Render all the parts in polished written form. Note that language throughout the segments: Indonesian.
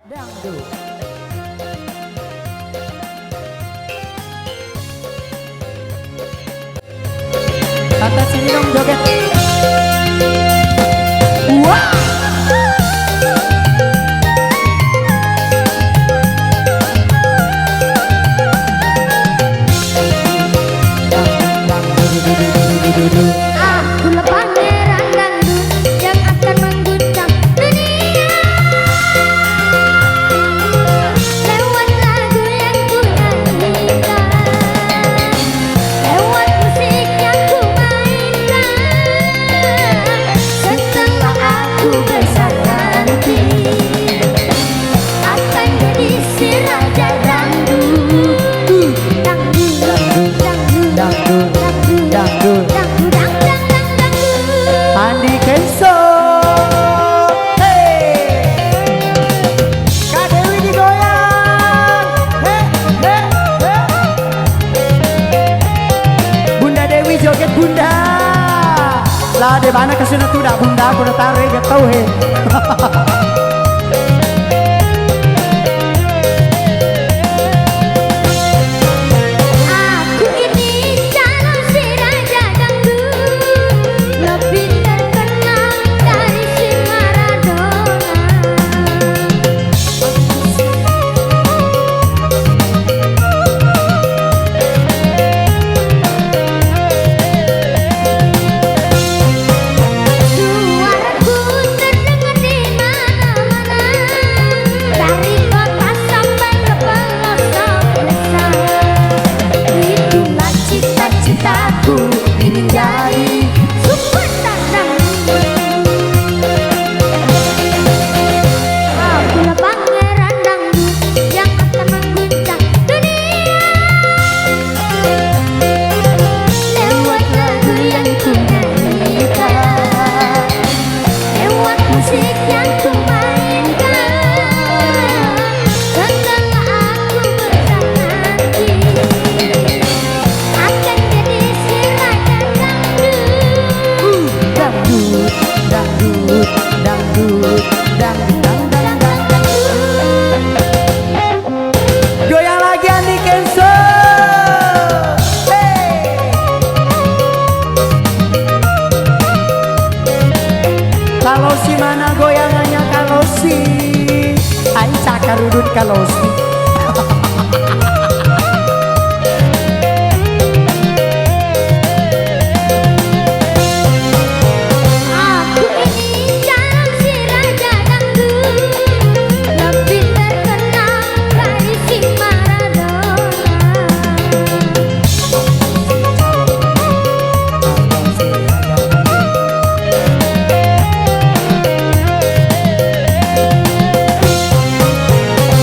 Dangdut. Tante sini dong joget. Wah. Akulah pangeran dangdut yang akan mengguncang dunia. Lewat lagu yang ku nyanyikan, lewat musik yang ku mainkan. Setelah aku besar nanti, akan jadi si raja dangdut. Dangdut, dangdut, dangdut, dangdut, dangdut. Andi Kenzo. Hey. Kak Dewi digoyang. He, he, he. Bunda Dewi joget bunda. Lah di mana kesini tuh dak bunda aku udah tarik gak tahu he. Aku ini calon si raja dangdut, lebih terkenal dari si Maradona. Suaraku terdengar di mana-mana, dari kota sampai ke pelosok desa. Itulah cita-citaku, ingin jadi superstar dangdut. Akulah pangeran dangdut yang akan mengguncang dunia. Lewat lagu yang ku nyanyikan, lewat musik yang ku mainkan. Setelah aku besar nanti, akan jadi si raja dangdut. Dangdut, dangdut, dangdut, dangdut, dangdut. Goyang lagi Andi Kenzo. Hey. Kalau si mana goyangannya kalau si Ai cakarudut kalau si. Aku ini calon si raja dangdut, lebih terkenal dari si Maradona.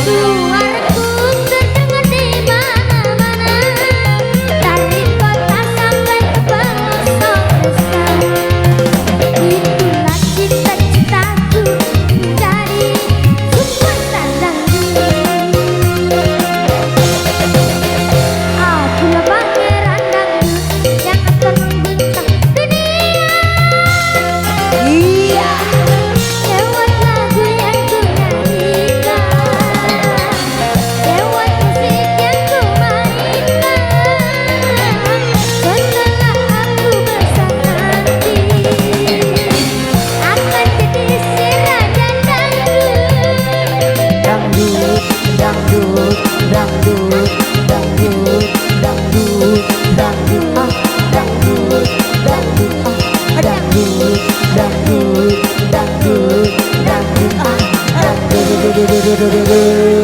Suaraku terdengar di mana-mana, dari kota sampai ke pelosok desa. Itulah cita-citaku, menjadi superstar dangdut. Akulah pangeran dangdut yang akan mengguncang dunia. Iya. Lewat lagu yang ku nyanyikan, lewat musik yang ku mainkan. Setelah aku besar nanti, akan jadi si raja dangdut. Dangdut, dangdut, dangdut, dangdut, dangdut, dangdut, ah, dangdut, dangdut, ah, dangdut, dangdut, dangdut, dangdut, ah, dangdut.